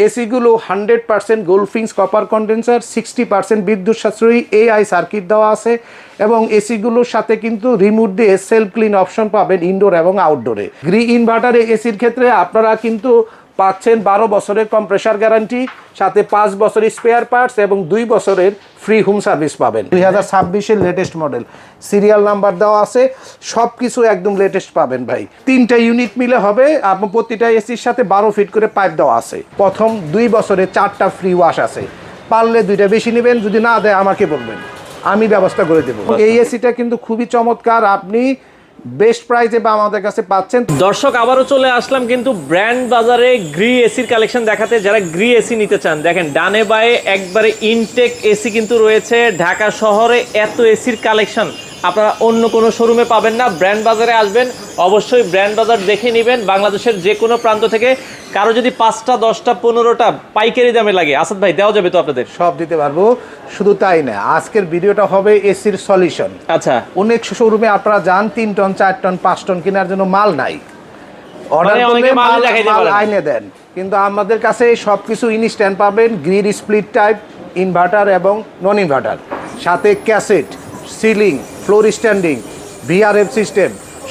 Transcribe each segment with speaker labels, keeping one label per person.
Speaker 1: এসিগুলো 100% গোল্ডফিংস copper condenser, 60% বিদ্যুৎ সাশ্রয়ী AI circuit দেওয়া আছে এবং এসিগুলোর সাথে কিন্তু রিমোট দিয়ে সেলফ ক্লিন অপশন পাবেন ইনডোর এবং আউটডোরে। গ্রি ইনভার্টারে এসির ক্ষেত্রে আপনারা কিন্তু পাচ্ছেন 12 বছরের কম্প্রেসার গ্যারান্টি, সাথে 5 বছরের স্পেয়ার পার্টস এবং 2 বছরের ফ্রি হোম সার্ভিস পাবেন। 2026-এর লেটেস্ট মডেল, সিরিয়াল নাম্বার দেওয়া আছে, সব কিছু একদম লেটেস্ট পাবেন ভাই। 3টা ইউনিট মিলে হবে, আপনার প্রতিটা এসির সাথে 12 ফিট করে পাইপ দেওয়া আছে। প্রথম 2 বছরে 4টা ফ্রি ওয়াশ আছে, পারলে 2টা বেশি নেবেন, যদি না দেয় আমাকে বলবেন, আমি ব্যবস্থা করে দেবো। এই এসিটা কিন্তু খুবই চমৎকার, আপনি বেস্ট প্রাইসে বা আমাদের কাছে পাচ্ছেন।
Speaker 2: দর্শক আবারও চলে আসলাম কিন্তু ব্র্যান্ড বাজারে গ্রি এসির কালেকশন দেখাতে। যারা গ্রি এসি নিতে চান, দেখেন ডানে বায়ে একবারে ইনটেক এসি কিন্তু রয়েছে। ঢাকা শহরে এত এসির কালেকশন আপনারা অন্য কোনো শোরুমে পাবেন না। ব্র্যান্ড বাজারে আসবেন, অবশ্যই ব্র্যান্ড বাজার দেখে নেবেন। বাংলাদেশের যে কোনো প্রান্ত থেকে কারো যদি 5টা 10টা 15টা পাইকারি দামে লাগে, আসাদ ভাই দেওয়া যাবে তো আপনাদের?
Speaker 1: সব দিতে পারবো। শুধু তাই না, আজকের ভিডিওটা হবে এসির সলিউশন।
Speaker 2: আচ্ছা,
Speaker 1: অনেক শোরুমে আপনারা যান 3 টন 4 টন 5 টন কেনার জন্য মাল নাই, অর্ডার করলে মাল আইনে দেন, কিন্তু আমাদের কাছে সবকিছু ইনস্ট্যান্ট পাবেন। গ্রিড স্প্লিট টাইপ ইনভার্টার এবং নন ইনভার্টার, সাথে cassette, ceiling, floor standing, VRF system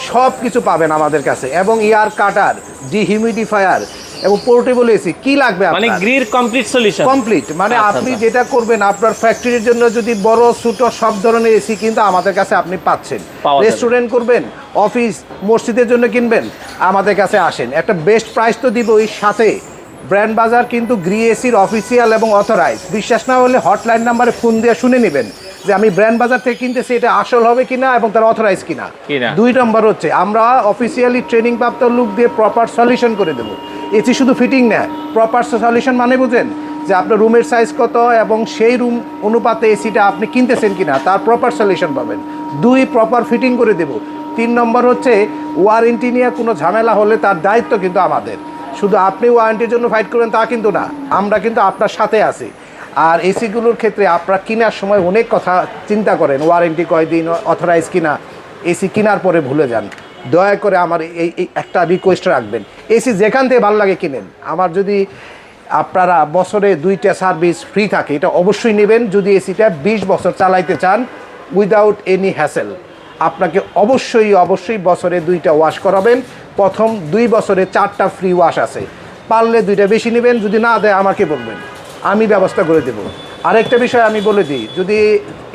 Speaker 1: সব কিছু পাবেন আমাদের কাছে, এবং এয়ার কাটার, ডিহিউমিডিফায়ার এবং পোর্টেবল এসি। কি লাগবে
Speaker 2: মানে গ্রিড কমপ্লিট সলিউশন,
Speaker 1: কমপ্লিট। মানে আপনি যেটা করবেন, আপনার ফ্যাক্টরির জন্য যদি বড় ছোট সব ধরনের এসি কিন্তু আমাদের কাছে আপনি পাচ্ছেন। রেস্টুরেন্ট করবেন, অফিস, মসজিদের জন্য কিনবেন, আমাদের কাছে আসেন, একটা বেস্ট প্রাইস তো দিব। এই সাথে ব্র্যান্ড বাজার কিন্তু গ্রি এসির অফিসিয়াল এবং অথরাইজ। বিশ্বাস না হলে হটলাইন নাম্বারে ফোন দিয়ে শুনে নেবেন যে আমি ব্র্যান্ড বাজার থেকে কিনতেছি, এটা আসল হবে কিনা এবং তার অথরাইজ কিনা। 2 নম্বর হচ্ছে আমরা অফিসিয়ালি ট্রেনিং প্রাপ্ত লোক দিয়ে প্রপার সলিউশন করে দেবো। এসি শুধু ফিটিং না, প্রপার সলিউশন মানে বুঝেন যে আপনার রুমের সাইজ কত এবং সেই রুম অনুপাতে এসিটা আপনি কিনতেছেন কিনা, তার প্রপার সলিউশন পাবেন। 2, প্রপার ফিটিং করে দেবো। 3 নম্বর হচ্ছে ওয়ারেন্টি নিয়ে কোনো ঝামেলা হলে তার দায়িত্ব কিন্তু আমাদের। শুধু আপনি ওয়ারেন্টির জন্য ফাইট করবেন তা কিন্তু না, আমরা কিন্তু আপনার সাথে আছি। আর এসিগুলোর ক্ষেত্রে আপনারা কেনার সময় অনেক কথা চিন্তা করেন, ওয়ারেন্টি কয়দিন, অথরাইজ কিনা। এসি কেনার পরে ভুলে যান। দয়া করে আমার এই একটা রিকোয়েস্ট রাখবেন, এসি যেখান থেকে ভালো লাগে কিনেন। আমার যদি আপনারা বছরে 2টা সার্ভিস ফ্রি থাকে, এটা অবশ্যই নেবেন। যদি এসিটা 20 বছর চালাইতে চান উইদাউট এনি হ্যাসেল, আপনাকে অবশ্যই বছরে 2টা ওয়াশ করাবেন। প্রথম 2 বছরে 4টা ফ্রি ওয়াশ আছে, পারলে 2টা বেশি নেবেন, যদি না দেয় আমাকে বলবেন, আমি ব্যবস্থা করে দেব। আরেকটা বিষয় আমি বলে দিই, যদি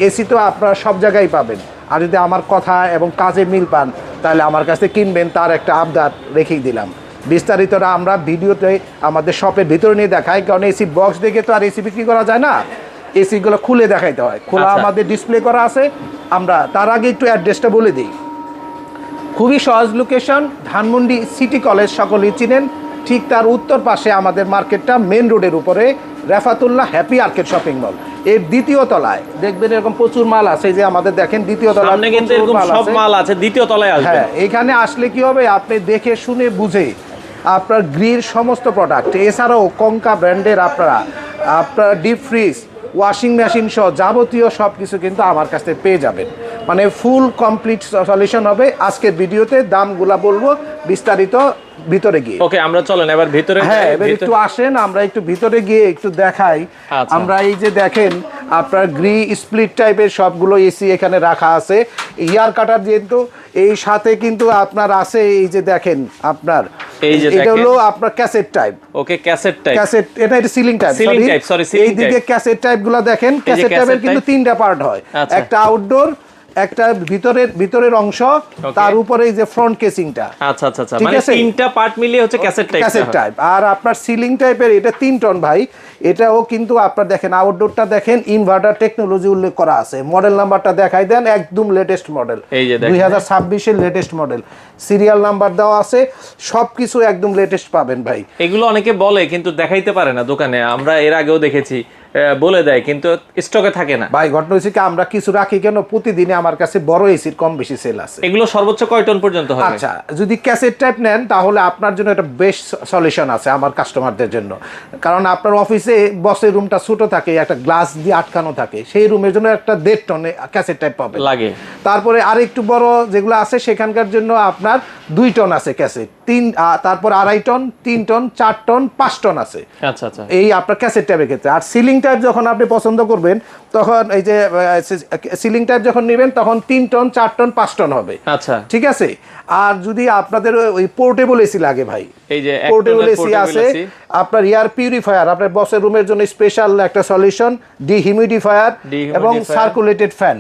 Speaker 1: এসি তো আপনারা সব জায়গায় পাবেন, আর যদি আমার কথা এবং কাজে মিল পান তাহলে আমার কাছে কিনবেন, তার একটা আবদার রেখেই দিলাম। বিস্তারিতটা আমরা ভিডিওতে আমাদের শপের ভিতরে নিয়ে দেখাই, কারণ এসি বক্স দেখে তো আর এসি বিক্রি করা যায় না, এসিগুলো খুলে দেখাইতে হয়। খোলা আমাদের ডিসপ্লে করা আছে। আমরা তার আগে একটু অ্যাড্রেসটা বলে দিই। খুবই সহজ লোকেশন, ধানমন্ডি সিটি কলেজ সকলেই চিনেন, ঠিক তার উত্তর পাশে আমাদের মার্কেটটা মেন রোডের উপরে, Refatullah happy arcade shopping mall. এর 2য় তলায় দেখবেন এরকম প্রচুর মাল আছে, যে আমাদের দেখেন 2য় তলায়
Speaker 2: কিন্তু এরকম সব মাল আছে। 2য় তলায় আসবেন।
Speaker 1: হ্যাঁ, এখানে আসলে কি হবে, আপনি দেখে শুনে বুঝে আপনার গ্রির সমস্ত প্রোডাক্ট, এছাড়াও কঙ্কা ব্র্যান্ডের আপনার ডিপ ফ্রিজ, ওয়াশিং মেশিন সহ যাবতীয় সব কিছু কিন্তু আমার কাছ থেকে পেয়ে যাবেন। মানে ফুল কমপ্লিট সলিউশন হবে। আজকের ভিডিওতে দামগুলা বলবো বিস্তারিত ভিতরে গিয়ে।
Speaker 2: ওকে, আমরা চলেন এবার ভিতরে।
Speaker 1: হ্যাঁ, এবার একটু আসেন, আমরা একটু ভিতরে গিয়ে একটু দেখাই। আমরা এই যে দেখেন আপনার গ্রি স্প্লিট টাইপের সবগুলো এসি এখানে রাখা আছে। ইয়ার কাটার যেহেতু এই সাথে কিন্তু আপনার আছে, এই যে দেখেন আপনার
Speaker 2: এই যে
Speaker 1: এটা হলো আপনার ক্যাসেট টাইপ।
Speaker 2: ওকে, ক্যাসেট টাইপ,
Speaker 1: ক্যাসেট, এটা সিলিং টাইপ, সরি এই দিকে ক্যাসেট টাইপগুলো দেখেন। ক্যাসেট টাইপের কিন্তু 3টা পার্ট হয়, একটা আউটডোর, একটা ভিতরের অংশ, তার উপরে এই যে ফ্রন্ট কেসিংটা।
Speaker 2: আচ্ছা, মানে 3টা পার্ট মিলিয়ে হচ্ছে ক্যাসেট টাইপ।
Speaker 1: আর আপনার সিলিং টাইপের এটা 3 টন ভাই। এটাও কিন্তু আপনার দেখেন, আউটডোরটা দেখেন ইনভার্টার টেকনোলজি উল্লেখ করা আছে। মডেল নাম্বারটা দেখাই দেন, একদম লেটেস্ট মডেল, 2026-এর লেটেস্ট মডেল, সিরিয়াল নাম্বার দেওয়া আছে, সবকিছু একদম লেটেস্ট পাবেন ভাই।
Speaker 2: এগুলো অনেকে বলে কিন্তু দেখাইতে পারে না দোকানে, আমরা এর আগেও দেখেছি বলে দেয় কিন্তু স্টকে থাকে না।
Speaker 1: ভাই ঘটনা হচ্ছে কি, আমরা কিছু রাখি কেন, প্রতিদিনে আমার কাছে বড় এসির কম বেশি সেল আছে।
Speaker 2: এগুলো সর্বোচ্চ কয় টন পর্যন্ত হবে?
Speaker 1: আচ্ছা, যদি ক্যাসেট টাইপ নেন তাহলে আপনার জন্য একটা বেস্ট সলিউশন আছে আমার কাস্টমারদের জন্য। কারণ আপনার অফিসে বসের রুমটা ছোট থাকে, একটা গ্লাস দিয়ে আটকানো থাকে, সেই রুমের জন্য একটা 1.5 টনে ক্যাসেট টাইপ পাবে লাগে। তারপরে আর একটু বড় যেগুলো আছে সেখানকার জন্য আপনি আপনার 2 টন আছে ক্যাসেট, তারপর 2.5 টন, 3 টন, 4 টন, 5 টন আছে।
Speaker 2: আচ্ছা আচ্ছা,
Speaker 1: এই আপনার ক্যাসেট টাইপের ক্ষেত্রে। আর সিলিং টাইপ যখন আপনি পছন্দ করবেন তখন এই যে সিলিং টাইপ যখন নেবেন তখন 3 টন, 4 টন, 5 টন হবে।
Speaker 2: আচ্ছা,
Speaker 1: ঠিক আছে। আর যদি আপনাদের ওই পোর্টেবল এসি লাগে ভাই,
Speaker 2: এই যে
Speaker 1: পোর্টেবল এসি আছে, আপনার এয়ার পিউরিফায়ার, আপনার বসের রুমের জন্য স্পেশাল একটা সলিউশন, ডিহিউমিডিফায়ার এবং সার্কুলেটেড ফ্যান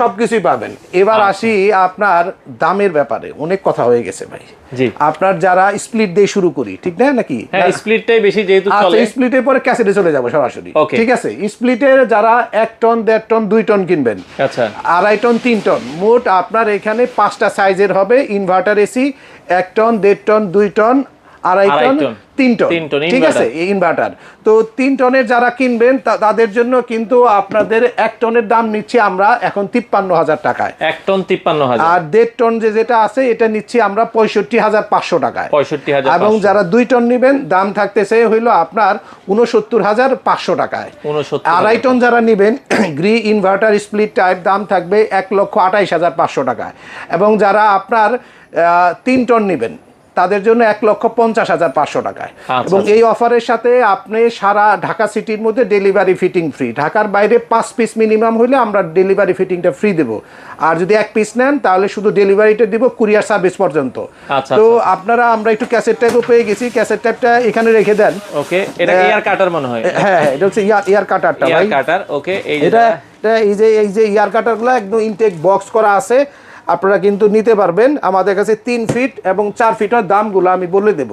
Speaker 1: সবকিছুই পাবেন। এবার আসি আপনার দামের ব্যাপারে। অনেক কথা হয়ে গেছে ভাই।
Speaker 2: জি,
Speaker 1: আপনার যারা স্প্লিট দিয়ে শুরু করি, ঠিক না নাকি?
Speaker 2: হ্যাঁ, স্প্লিটটাই বেশি যেহেতু চলে।
Speaker 1: আচ্ছা, স্প্লিটের পরে ক্যাসেটে চলে যাব সরাসরি। ঠিক আছে। স্প্লিটের যারা 1 টন, 1.5 টন, 2 টন কিনবেন,
Speaker 2: আচ্ছা,
Speaker 1: 2.5 টন, 3 টন, মোট আপনার এখানে 5টা সাইজের হবে inverter AC. 1 ton, 1.5 ton, 2 ton, 2.5 ton, 3 ton. ঠিক আছে, ইনভার্টার। তো 3 টনের যারা কিনবেন তাদের জন্য কিন্তু আপনাদের 1 টনের দাম নিচ্ছি আমরা এখন 53,000 টাকায়।
Speaker 2: 1 টন 53,000। আর
Speaker 1: 1.5 টন যেটা আছে এটা নিচ্ছি আমরা 65,500 টাকায়।
Speaker 2: 65,500।
Speaker 1: এবং যারা 2 টন নেবেন দাম থাকতেছে হইলো আপনার 69,500 টাকায়। 2.5 টন যারা নেবেন গ্রি ইনভার্টার স্প্লিট টাইপ দাম থাকবে 1,28,500 টাকায়। এবং যারা আপনার 3 টন নেবেন তাদের জন্য 1,50,500 টাকায়। এবং এই অফারের সাথে আপনি সারা ঢাকা সিটির মধ্যে ডেলিভারি ফিটিং ফ্রি। ঢাকার বাইরে 5 পিস মিনিমাম হলে আমরা ডেলিভারি ফিটিংটা ফ্রি দেব। আর যদি 1 পিস নেন তাহলে শুধু ডেলিভারিটা দিব কুরিয়ার সার্ভিস পর্যন্ত। তো আপনারা আমরা একটু ক্যাসেট টাইপও পেয়ে গেছি, ক্যাসেট টাইপটা এখানে রেখে দেন।
Speaker 2: ওকে, এটা এয়ার কাটার মনে হয়।
Speaker 1: হ্যাঁ হ্যাঁ, এটা হচ্ছে ইয়ার কাটারটা ভাই।
Speaker 2: ইয়ার কাটার। ওকে,
Speaker 1: এটা এই যে ইয়ার কাটারগুলো একদম ইনটেক বক্স করা আছে, আপনারা কিন্তু নিতে পারবেন। আমাদের কাছে 3 ফিট এবং 4 ফিটের দামগুলো আমি বলে দেব।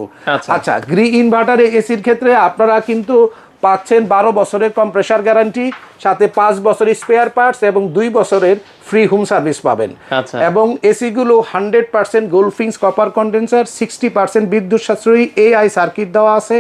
Speaker 1: আচ্ছা, গ্রি ইনভার্টার এসির ক্ষেত্রে আপনারা কিন্তু পাচ্ছেন 12 বছরের কম্প্রেসার গ্যারান্টি, সাথে 5 বছরের স্পেয়ার পার্টস এবং 2 বছরের ফ্রি হোম সার্ভিস পাবেন। এবং এসিগুলো 100% গোল্ডফিংস কপার কন্ডেন্সার, 60% বিদ্যুৎ সাশ্রয়ী এআই সার্কিট দেওয়া আছে।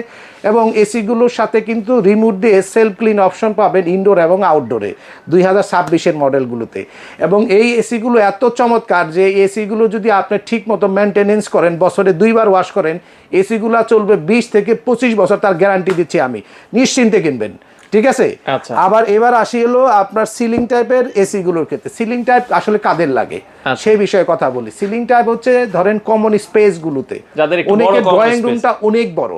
Speaker 1: এবং এসিগুলোর সাথে কিন্তু রিমোট দিয়ে সেলফ ক্লিন অপশন পাবেন ইনডোর এবং আউটডোরে 2026-এর মডেলগুলোতে। এবং এই এসিগুলো এত চমৎকার যে এসিগুলো যদি আপনি ঠিক মতো মেনটেনেন্স করেন, বছরে 2 বার ওয়াশ করেন, এসিগুলো চলবে 20 থেকে 25 বছর, তার গ্যারান্টি দিচ্ছি আমি। নিশ্চিন্তে কিনবেন। ঠিক আছে। আবার এবার আসি হলো আপনার সিলিং টাইপের এসি গুলোর ক্ষেত্রে। সিলিং টাইপ আসলে কাদের লাগে সেই বিষয়ে কথা বলি। সিলিং টাইপ হচ্ছে ধরেন কমন স্পেস গুলোতে, অনেকের ড্রয়িং রুমটা অনেক বড়,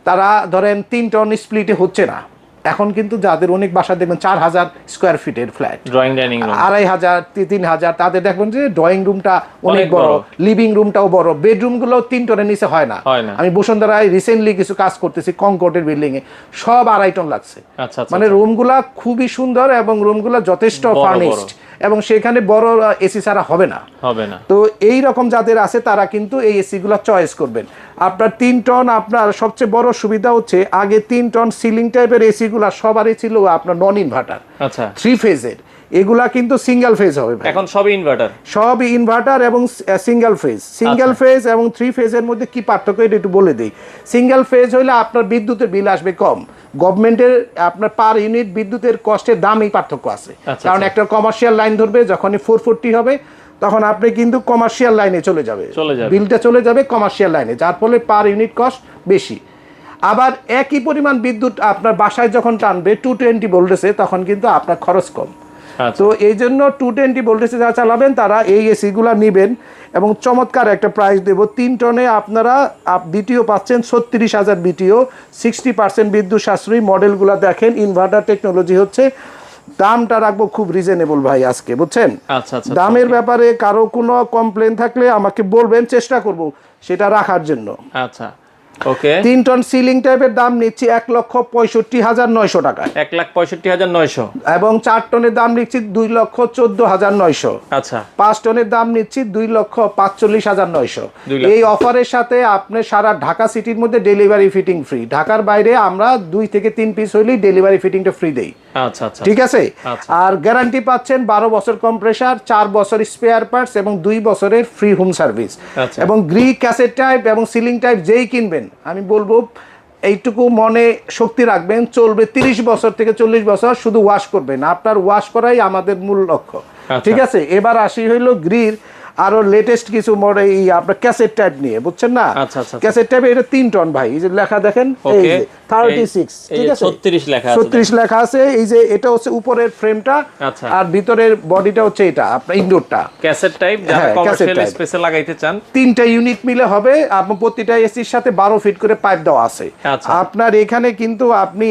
Speaker 1: তারা ধরেন 3 টন স্প্লিটে হচ্ছে না। এখন কিন্তু যাদের অনেক বাসা দেখবেন 4,000 স্কোয়ার ফিটের ফ্ল্যাট,
Speaker 2: ড্রয়িং ডাইনিং রুম
Speaker 1: 2,500, 3,000, তাদের দেখবেন যে ড্রয়িং রুমটা অনেক বড়, লিভিং রুমটাও বড়, বেডরুম গুলো 3 টনের নিচে হয় না। আমি বসুন্ধরায় রিসেন্টলি কিছু কাজ করতেছি কনকর্ডের বিল্ডিং এ, সব 2.5 টন লাগছে। মানে রুমগুলা খুবই সুন্দর এবং রুমগুলা যথেষ্ট ফার্নিশড, এবং সেখানে বড় এসি ছাড়া হবে না। তো এই রকম যাদের আছে তারা কিন্তু এই এসিগুলো চয়েস করবেন। আপনার 3 টন, আপনার সবচেয়ে বড় সুবিধা হচ্ছে আগে 3 টন সিলিং টাইপের এসিগুলো সবারই ছিল আপনার নন ইনভার্টার, 3 ফেজের। এগুলা কিন্তু সিঙ্গেল ফেজ হবে
Speaker 2: এখন, সবই
Speaker 1: ইনভার্টার এবং সিঙ্গেল ফেজ এবং 3 ফেজের মধ্যে কি পার্থক্য এটা একটু বলে দেই। সিঙ্গেল ফেজ হলে আপনার বিদ্যুতের বিল আসবে কম, গভর্নমেন্টের আপনার পার ইউনিট বিদ্যুতের কষ্টের দামই পার্থক্য আছে। কারণ একটা কমার্শিয়াল লাইন ধরবে যখনই 440 হবে তখন আপনি কিন্তু কমার্শিয়াল লাইনে চলে যাবে, বিলটা চলে যাবে কমার্শিয়াল লাইনে, যার ফলে পার ইউনিট কস্ট বেশি। আবার একই পরিমাণ বিদ্যুৎ আপনার বাসায় যখন টানবে 220 ভোল্টেজে তখন কিন্তু আপনার খরচ কম। তো এই জন্য 220 ভোল্টেজে যারা চালাবেন তারা এই এসিগুলা নেবেন। এবং চমৎকার একটা প্রাইস দেব, 3 টনে আপনারা বিটিও পাচ্ছেন 36,000 বিটিও, 60% বিদ্যুৎ সাশ্রয়ী। মডেলগুলো দেখেন, ইনভার্টার টেকনোলজি হচ্ছে। দামটা রাখবো খুব রিজনেবল ভাই আজকে, বুঝছেন? দামের ব্যাপারে কারো কোনো কমপ্লেন থাকলে আমাকে বলবেন, চেষ্টা করব সেটা রাখার জন্য।
Speaker 2: আচ্ছা, ওকে।
Speaker 1: 3 টন সিলিং টাইপের দাম নিচ্ছি 1,65,900 টাকা,
Speaker 2: 1,65,900।
Speaker 1: এবং 4 টনের দাম নিচ্ছি 2,14,900।
Speaker 2: আচ্ছা,
Speaker 1: 5 টনের দাম নিচ্ছি 2,45,900। এই অফারের সাথে আপনি সারা ঢাকা সিটির মধ্যে ডেলিভারি ফিটিং ফ্রি। ঢাকার বাইরে আমরা 2 থেকে 3 পিস হইলেই ডেলিভারি ফিটিংটা ফ্রি দেই।
Speaker 2: আচ্ছা আচ্ছা,
Speaker 1: ঠিক আছে। আর গ্যারান্টি পাচ্ছেন 12 বছর কম্প্রেসার, 4 বছর স্পেয়ার পার্টস এবং 2 বছরের ফ্রি হোম সার্ভিস। এবং গ্রি ক্যাসেট টাইপ এবং সিলিং টাইপ যেই কিনবেন আমি বলবো এইটুকু মনে শক্তি রাখবেন, চলবে 30 বছর থেকে 40 বছর, শুধু ওয়াশ করবেন। আপনার ওয়াশ করাই আমাদের মূল লক্ষ্য। ঠিক আছে। এবার আসি হইলো গ্রির আরো লেটেস্ট কিছু মডেল এই আপনার ক্যাসেট টাইপ নিয়ে, বুঝছেন না?
Speaker 2: আচ্ছা আচ্ছা
Speaker 1: ক্যাসেট টাইপে এটা 3 টন ভাই, এই যে লেখা দেখেন, এই যে 36, ঠিক আছে,
Speaker 2: 36 লেখা আছে,
Speaker 1: 36 লেখা আছে। এই যে এটা হচ্ছে উপরের ফ্রেমটা,
Speaker 2: আচ্ছা,
Speaker 1: আর ভিতরের বডিটা হচ্ছে এটা আপনার ইনডোরটা
Speaker 2: ক্যাসেট টাইপ, যারা কমার্শিয়াল স্পেসে লাগাইতে চান।
Speaker 1: 3টা ইউনিট মিলে হবে। আপনার প্রতিটা এসির সাথে 12 ফিট করে পাইপ দেওয়া আছে।
Speaker 2: আচ্ছা,
Speaker 1: আপনার এখানে কিন্তু আপনি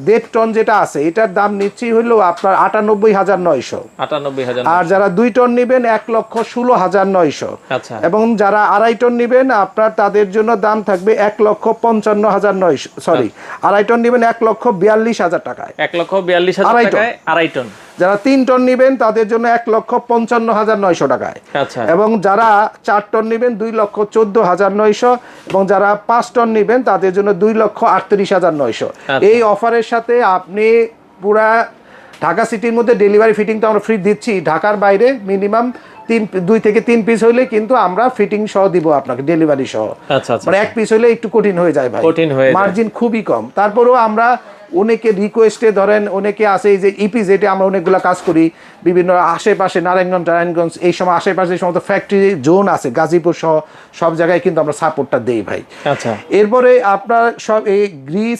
Speaker 1: 1.5 টন যেটা আছে এটার দাম নিচ্ছি হলো আপনার 98,900,
Speaker 2: 98,000।
Speaker 1: আর যারা 2 টন নেবেন 1,16,900।
Speaker 2: আচ্ছা,
Speaker 1: এবং যারা 2.5 টন নেবেন আপনার তাদের জন্য দাম থাকবে 1,55,900, সরি 2.5 টন নেবেন 1,42,000 টাকায়,
Speaker 2: 1,42,000 টাকায় 2.5 টন।
Speaker 1: যারা 3 টন নেবেন তাদের জন্য 1,55,900 টাকায়,
Speaker 2: আচ্ছা,
Speaker 1: এবং যারা 4 টন নেবেন 2,14,900, এবং যারা 5 টন নেবেন তাদের জন্য 2,38,900। এই অফারের সাথে আপনি পুরা ঢাকা সিটির মধ্যে ডেলিভারি ফিটিং তো আমরা ফ্রি দিচ্ছি। ঢাকার বাইরে মিনিমাম 2 থেকে 3 পিস হইলে কিন্তু আমরা ফিটিং সহ দিব আপনাকে, ডেলিভারি সহ।
Speaker 2: আচ্ছা আচ্ছা,
Speaker 1: মানে 1 পিস হইলে একটু কঠিন হয়ে যায় ভাই, মার্জিন খুবই কম। তারপরেও আমরা অনেকে রিকোয়েস্টে ধরেন অনেকে আছে এই যে ইপিজেটে আমরা অনেকগুলো কাজ করি বিভিন্ন আশেপাশে নারায়ণগঞ্জ এই সময় আশেপাশে সমস্ত ফ্যাক্টরি জোন আছে, গাজীপুর সহ সব জায়গায় কিন্তু আমরা সাপোর্টটা দেই ভাই।
Speaker 2: আচ্ছা,
Speaker 1: এরপরে আপনার সব এই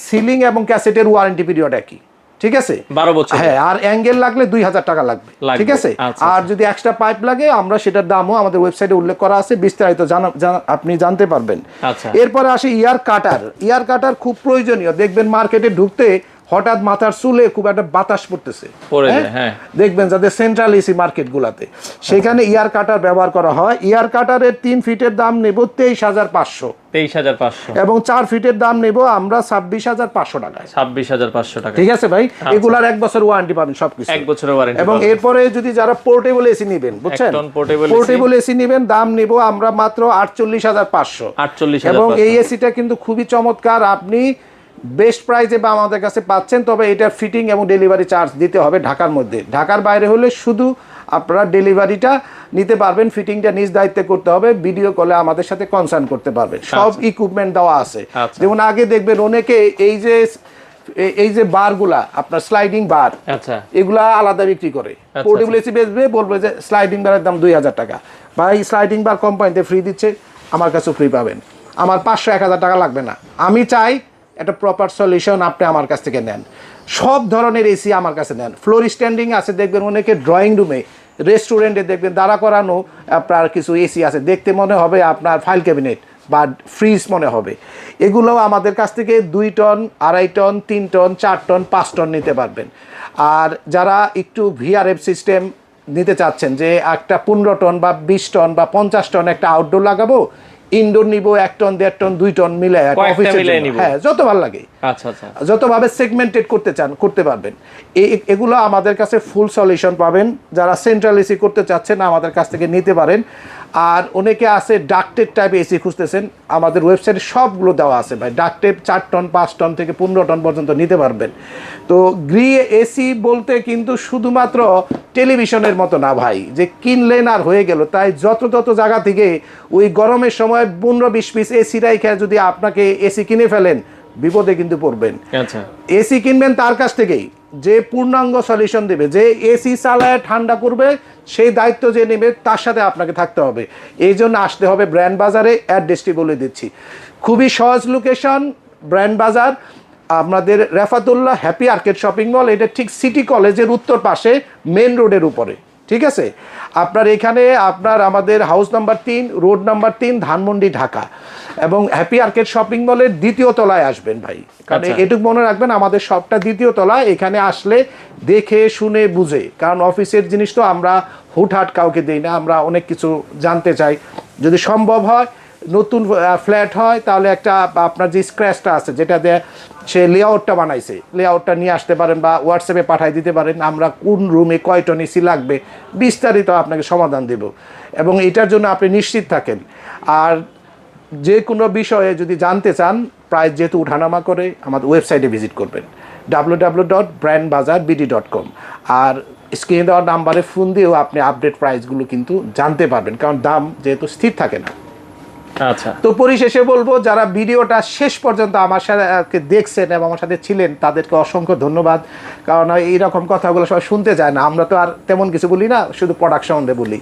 Speaker 1: সিলিং এবং ক্যাসেটের ওয়ারেন্টি পিরিয়ড একই, ঠিক আছে,
Speaker 2: 12 বছর।
Speaker 1: হ্যাঁ, আর অ্যাঙ্গেল লাগলে 2,000 টাকা লাগবে, ঠিক আছে। আর যদি এক্সট্রা পাইপ লাগে আমরা সেটার দামও আমাদের ওয়েবসাইটে উল্লেখ করা আছে, বিস্তারিত আপনি জানতে পারবেন। এরপরে আসে ইয়ার কাটার। ইয়ার কাটার খুব প্রয়োজনীয়, দেখবেন মার্কেটে ঢুকতে হঠাৎ মাথার চুলে খুব একটা বাতাস পড়তেছে, দেখবেন যাদের সেন্ট্রাল এসি মার্কেট গুলাতে, সেখানে ইয়ার কাটার ব্যবহার করা হয়। ইয়ার কাটারের 3 ফিটের দাম নেব 23,500,
Speaker 2: 23,500,
Speaker 1: এবং 4 ফিটের দাম নেব আমরা 26,500 টাকায়,
Speaker 2: 26,500 টাকা,
Speaker 1: ঠিক আছে ভাই। এগুলার 1 বছর ওয়ারেন্টি পাবেন সবকিছু,
Speaker 2: 1 বছরের ওয়ারেন্টি।
Speaker 1: এবং এরপরে যদি যারা পোর্টেবল এসি নেবেন, বুঝছেন, পোর্টেবল এসি নেবেন, দাম নেব আমরা মাত্র 48,500, এবং এই এসিটা কিন্তু খুবই চমৎকার, আপনি বেস্ট প্রাইসে বা আমাদের কাছে পাচ্ছেন। তবে এটা ফিটিং এবং ডেলিভারি চার্জ দিতে হবে ঢাকার মধ্যে। ঢাকার বাইরে হলে শুধু আপনারা ডেলিভারিটা নিতে পারবেন, ফিটিংটা নিজ দায়িত্বে করতে হবে, ভিডিও কলে আমাদের সাথে কনসার্ন করতে পারবেন। সব ইকুইপমেন্ট দেওয়া আছে, যেমন আগে দেখবেন অনেকে এই যে বারগুলা আপনার স্লাইডিং বার, এগুলা আলাদা বিক্রি করে, পোর্টেবল এসি বেচবে, বলবে যে স্লাইডিং বারের দাম 2,000 টাকা। ভাই স্লাইডিং বার কোম্পানিতে ফ্রি দিচ্ছে, আমার কাছে ফ্রি পাবেন, আমার 500-1,000 টাকা লাগবে না। আমি চাই একটা প্রপার সলিউশন আপনি আমার কাছ থেকে নেন, সব ধরনের এসি আমার কাছে নেন। ফ্লোর স্ট্যান্ডিং আছে, দেখবেন অনেকে ড্রয়িং রুমে রেস্টুরেন্টে দেখবেন দাঁড়া করানো আপনার কিছু এসি আছে, দেখতে মনে হবে আপনার ফাইল ক্যাবিনেট বা ফ্রিজ মনে হবে। এগুলোও আমাদের কাছ থেকে 2 ton, 2.5 ton, 3 ton, 4 ton, 5 ton নিতে পারবেন। আর যারা একটু ভিআরএফ সিস্টেম নিতে চাচ্ছেন, যে একটা 15 টন বা 20 টন বা 50 টন একটা আউটডোর লাগাবো, ইনডোর নিব 1 টন, 1.5 টন, 2 টন মিলে হ্যাঁ, যত ভালো লাগে, যতভাবে সেগমেন্টেড করতে চান করতে পারবেন। এগুলো আমাদের কাছে ফুল সলিউশন পাবেন। যারা সেন্ট্রাল এসি করতে চাচ্ছেন আমাদের কাছ থেকে নিতে পারেন। আর অনেকে আছে ডাক্টেড টাইপ এসি খুঁজতেছেন, আমাদের ওয়েবসাইটে সবগুলো দেওয়া আছে ভাই। ডাক্টেড 4 টন, 5 টন থেকে 15 টন পর্যন্ত নিতে পারবেন। তো গ্রি এসি বলতে কিন্তু শুধুমাত্র টেলিভিশনের মতো না ভাই, যে কিনলেন আর হয়ে গেল, তাই যত জায়গা থেকে ওই গরমের সময় 15-20 পিস এসি রাইখা যদি আপনাকে এসি কিনে ফেলেন, বিপদে কিন্তু পড়বেন। এসি কিনবেন তার কাছ থেকেই যে পূর্ণাঙ্গ সলিউশন দেবে, যে এসি চালায় ঠান্ডা করবে, সেই দায়িত্ব যে নেবে তার সাথে আপনাকে থাকতে হবে। এই জন্য আসতে হবে ব্র্যান্ড বাজারে। অ্যাড্রেসটি বলে দিচ্ছি, খুবই সহজ লোকেশন, ব্র্যান্ড বাজার, আপনাদের Refatullah happy arcade shopping mall, এটা ঠিক সিটি কলেজের উত্তর পাশে মেন রোডের উপরে, ঠিক আছে। আপনার এখানে আমাদের house number 3, road number 3, Dhanmondi, Dhaka. এবং হ্যাপি আর্কেড শপিং মলের 2য় তলায় আসবেন ভাই, কারণ এটুকু মনে রাখবেন আমাদের শপটা 2য় তলায়। এখানে আসলে দেখে শুনে বুঝে, কারণ অফিসের জিনিস তো আমরা হুটহাট কাউকে দিই না, আমরা অনেক কিছু জানতে চাই। যদি সম্ভব হয় নতুন ফ্ল্যাট হয় তাহলে একটা আপনার যে স্ক্র্যাচটা আছে, যেটা দিয়ে সে লেআউটটা বানাইছে, লেআউটটা নিয়ে আসতে পারেন বা হোয়াটসঅ্যাপে পাঠিয়ে দিতে পারেন, আমরা কোন রুমে কয় টন এসি লাগবে বিস্তারিত আপনাকে সমাধান দেব, এবং এটার জন্য আপনি নিশ্চিত থাকেন। আর যে কোনো বিষয়ে যদি জানতে চান, প্রাইস যেহেতু উঠানামা করে, আমাদের ওয়েবসাইটে ভিজিট করবেন www.brandbazaarbd.com। আর স্ক্রিনে দেওয়ার নাম্বারে ফোন দিয়েও আপনি আপডেট প্রাইসগুলো কিন্তু জানতে পারবেন, কারণ দাম যেহেতু স্থির থাকে না।
Speaker 2: আচ্ছা,
Speaker 1: তো পরিশেষে বলবো যারা ভিডিওটা শেষ পর্যন্ত আমার সাথে দেখছেন এবং আমার সাথে ছিলেন তাদেরকে অসংখ্য ধন্যবাদ, কারণ এইরকম কথাগুলো সবাই শুনতে চায় না, আমরা তো আর তেমন কিছু বলি না, শুধু প্রোডাক্ট সম্বন্ধে বলি।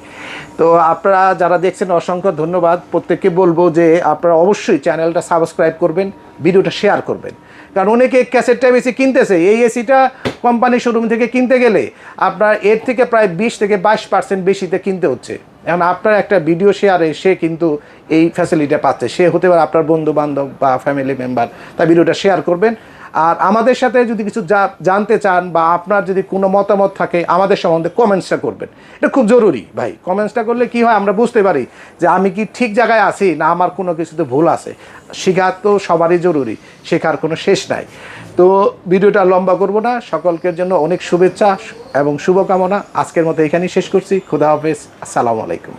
Speaker 1: তো আপনারা যারা দেখছেন অসংখ্য ধন্যবাদ। প্রত্যেককে বলবো যে আপনারা অবশ্যই চ্যানেলটা সাবস্ক্রাইব করবেন, ভিডিওটা শেয়ার করবেন, কারণ অনেকে ক্যাসেটটা বেশি কিনতেছে, এই এসিটা কোম্পানি শোরুম থেকে কিনতে গেলে আপনার এর থেকে প্রায় 20 থেকে 22% বেশিতে কিনতে হচ্ছে। এখন আপনার একটা ভিডিও শেয়ারে সে কিন্তু এই ফ্যাসিলিটিটা পাচ্ছে, সে হতে পারে আপনার বন্ধু বান্ধব বা ফ্যামিলি মেম্বার, তাই ভিডিওটা শেয়ার করবেন। আর আমাদের সাথে যদি কিছু জানতে চান বা আপনার যদি কোনো মতামত থাকে আমাদের সম্বন্ধে কমেন্টসটা করবেন, এটা খুব জরুরি ভাই। কমেন্টসটা করলে কি হয়, আমরা বুঝতে পারি যে আমি কি ঠিক জায়গায় আছি না আমার কোনো কিছুতে ভুল আছে। শেখা তো সবারই জরুরি, শেখার কোনো শেষ নাই। তো ভিডিওটা লম্বা করব না, সকলকে জন্য অনেক শুভেচ্ছা এবং শুভকামনা। আজকের মতো এখানেই শেষ করছি। খুদা হাফেজ, আসসালামু আলাইকুম।